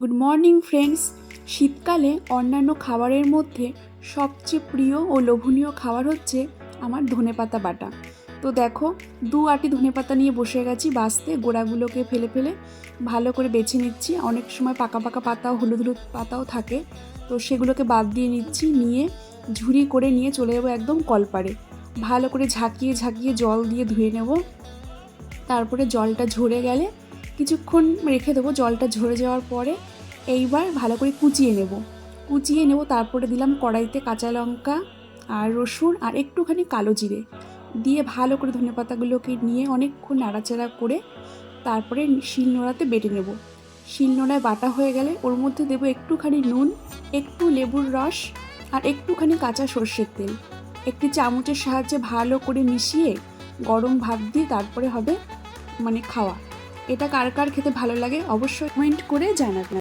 Good morning friends. শীতকালে অন্যান্য খাবারের মধ্যে সবচেয়ে প্রিয় ও লোভনীয় খাবার হচ্ছে আমার ধনেপাতা বাটা। তো দেখো, 2 আঁটি ধনেপাতা নিয়ে বসে গেছি বাছতে। গোড়াগুলোকে ফেলে ফেলে ভালো করে বেছে নিচ্ছি। অনেক সময় পাকা পাকা পাতাও, হলুদ হলুদ পাতাও থাকে, তো সেগুলোকে বাদ দিয়ে নিচ্ছি। নিয়ে ঝুরি করে নিয়ে চলে যাবো একদম কলপাড়ে। ভালো করে ঝাঁকিয়ে ঝাঁকিয়ে জল দিয়ে ধুয়ে নেব। তারপরে জলটা ঝরে গেলে কিছুক্ষণ রেখে দেবো। জলটা ঝরে যাওয়ার পরে এইবার ভালো করে কুচিয়ে নেব। তারপরে দিলাম কড়াইতে কাঁচা লঙ্কা আর রসুন আর একটুখানি কালো জিরে দিয়ে ভালো করে ধনেপাতাগুলোকে নিয়ে অনেকক্ষণ নাড়াচাড়া করে তারপরে শিলনোড়াতে বেটে নেব। শিলনোড়ায় বাটা হয়ে গেলে ওর মধ্যে দেবো একটুখানি নুন, একটু লেবুর রস আর একটুখানি কাঁচা সর্ষের তেল। একটি চামচের সাহায্যে ভালো করে মিশিয়ে গরম ভাত দিয়ে তারপরে হবে খাওয়া। এটা কার কার খেতে ভালো লাগে অবশ্যই কমেন্ট করে জানাবেন।